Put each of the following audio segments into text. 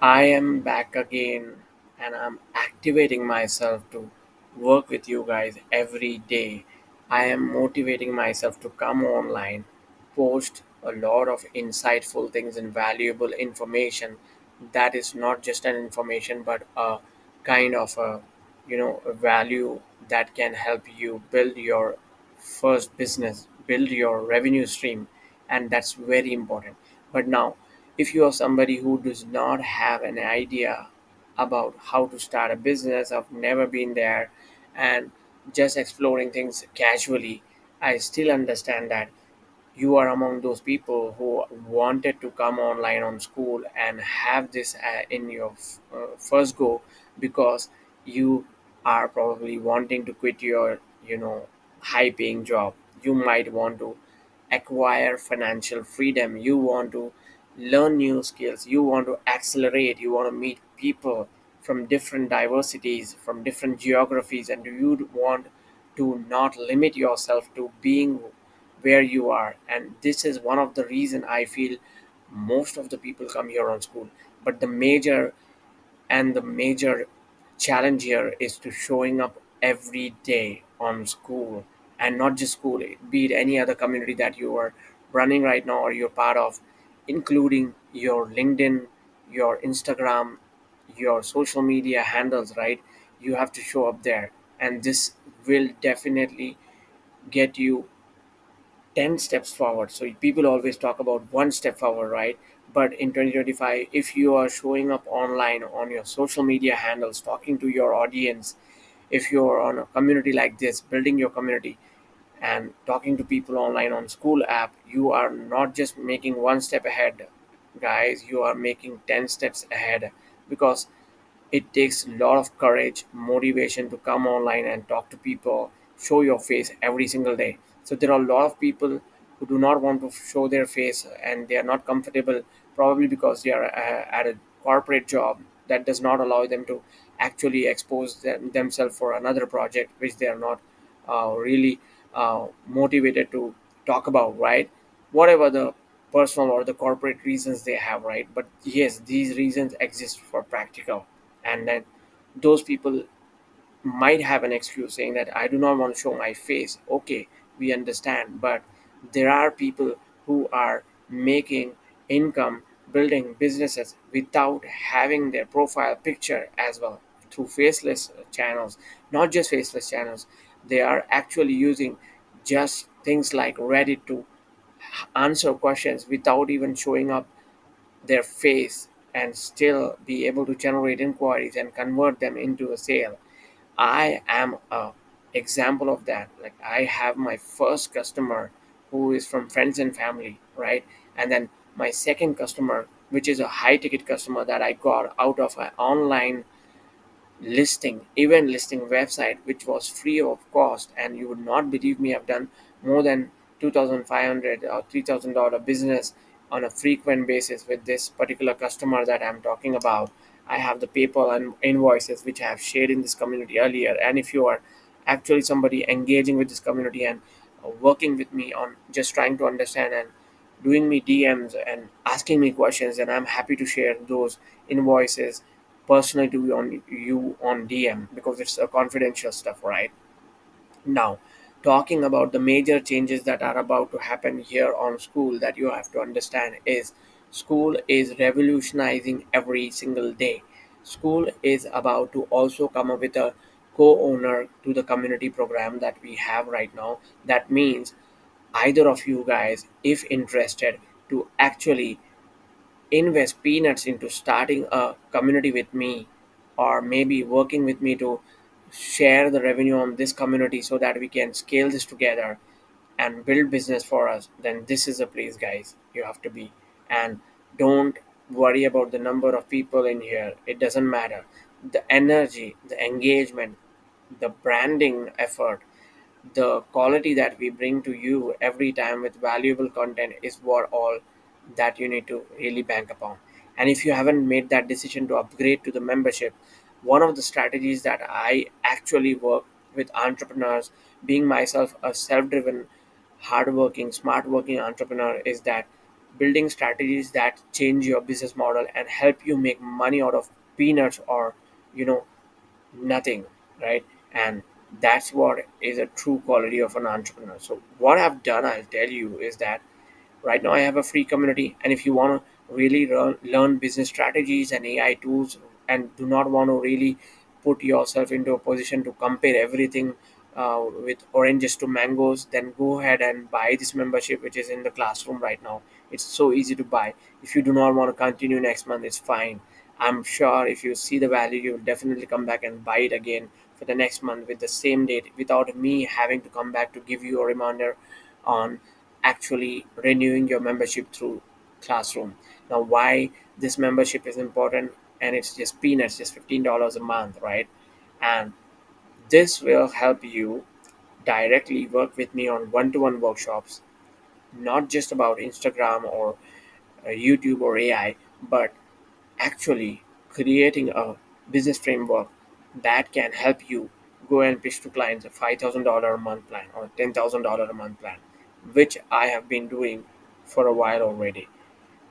I am back again and I'm activating myself to work with you guys every day. I am motivating myself to come online, post a lot of insightful things and valuable information that is not just an information but a kind of a value that can help you build your first business, build your revenue stream, and that's very important. But now, if you are somebody who does not have an idea about how to start a business, I've never been there, and just exploring things casually, I still understand that you are among those people who wanted to come online on Skool and have this in your first go, because you are probably wanting to quit your high paying job. You might want to acquire financial freedom, you want to learn new skills, you want to accelerate, you want to meet people from different diversities, from different geographies, and you want to not limit yourself to being where you are. And this is one of the reason I feel most of the people come here on Skool. But the major challenge here is to showing up every day on Skool, and not just Skool, be it any other community that you are running right now or you're part of, including your LinkedIn, your Instagram, your social media handles, right? You have to show up there, and this will definitely get you 10 steps forward. So people always talk about one step forward, right? But in 2025, if you are showing up online on your social media handles, talking to your audience, if you're on a community like this, building your community and talking to people online on Skool app, you are not just making one step ahead, guys, you are making 10 steps ahead, because it takes a lot of courage, motivation to come online and talk to people, show your face every single day. So there are a lot of people who do not want to show their face and they are not comfortable, probably because they are at a corporate job that does not allow them to actually expose themselves for another project which they are not really motivated to talk about, right? Whatever the personal or the corporate reasons they have, right? But yes, these reasons exist for practical. And then those people might have an excuse saying that I do not want to show my face. Okay, we understand, but there are people who are making income building businesses without having their profile picture as well, through faceless channels. Not just faceless channels, they are actually using just things like Reddit to answer questions without even showing up their face, and still be able to generate inquiries and convert them into a sale. I am a example of that. Like, I have my first customer who is from friends and family, right? And then my second customer, which is a high ticket customer that I got out of an online event listing website, which was free of cost. And you would not believe me, I've done more than 2,500 or $3,000 business on a frequent basis with this particular customer that I'm talking about. I have the PayPal and invoices which I have shared in this community earlier. And if you are actually somebody engaging with this community and working with me on just trying to understand and doing me DMs and asking me questions, and I'm happy to share those invoices personally to you on DM, because it's a confidential stuff, right? Now, talking about the major changes that are about to happen here on Skool, that you have to understand is Skool is revolutionizing every single day. Skool is about to also come up with a co-owner to the community program that we have right now. That means either of you guys, if interested, to actually invest peanuts into starting a community with me, or maybe working with me to share the revenue on this community so that we can scale this together and build business for us, then this is the place, guys, you have to be. And don't worry about the number of people in here, it doesn't matter. The energy, the engagement, the branding effort, the quality that we bring to you every time with valuable content is what all that you need to really bank upon. And if you haven't made that decision to upgrade to the membership, one of the strategies that I actually work with entrepreneurs, being myself a self-driven, hardworking, smart working entrepreneur, is that building strategies that change your business model and help you make money out of peanuts or you know nothing, right? And that's what is a true quality of an entrepreneur. So what I've done, I'll tell you, is that right now I have a free community, and if you want to really learn business strategies and AI tools, and do not want to really put yourself into a position to compare everything with oranges to mangoes, then go ahead and buy this membership, which is in the classroom right now. It's so easy to buy. If you do not want to continue next month, it's fine. I'm sure if you see the value, you'll definitely come back and buy it again for the next month with the same date, without me having to come back to give you a reminder on actually renewing your membership through classroom. Now, why this membership is important, and it's just peanuts, just $15 a month, right? And this will help you directly work with me on one-to-one workshops, not just about Instagram or YouTube or AI, but actually creating a business framework that can help you go and pitch to clients a $5,000 a month plan or $10,000 a month plan, which I have been doing for a while already.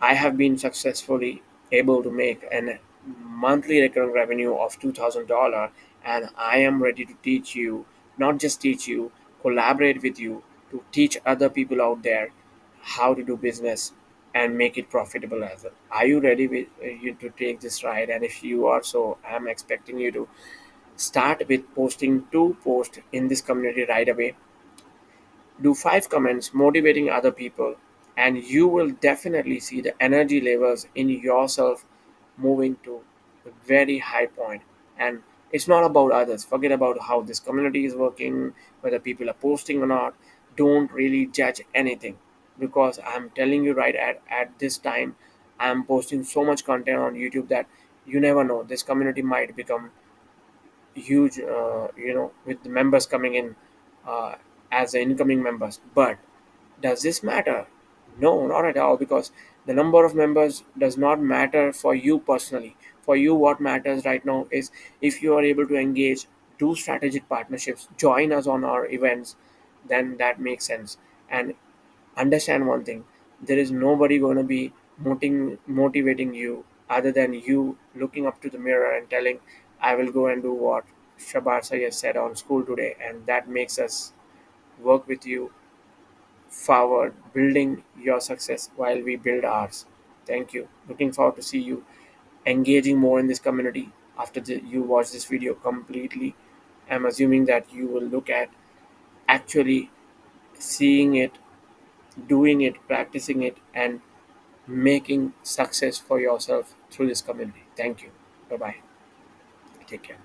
I have been successfully able to make a monthly recurring revenue of $2,000, and I am ready to teach you, not just teach you, collaborate with you to teach other people out there how to do business and make it profitable as well. Are you ready with you to take this ride? And if you are, so I'm expecting you to start with posting 2 posts in this community right away. Do 5 comments motivating other people, and you will definitely see the energy levels in yourself moving to a very high point. And it's not about others. Forget about how this community is working, whether people are posting or not. Don't really judge anything, because I'm telling you right at this time, I'm posting so much content on YouTube that you never know. This community might become huge, with the members coming in uh, as the incoming members. But does this matter? No, not at all, because the number of members does not matter for you personally. For you, what matters right now is if you are able to engage, do strategic partnerships, join us on our events, then that makes sense. And understand one thing, there is nobody going to be motivating you other than you looking up to the mirror and telling, I will go and do what Shabar Sayed said on School today. And that makes us work with you forward, building your success while we build ours. Thank you. Looking forward to see you engaging more in this community after you watch this video completely. I'm assuming that you will look at actually seeing it, doing it, practicing it, and making success for yourself through this community. Thank you. Bye bye. Take care.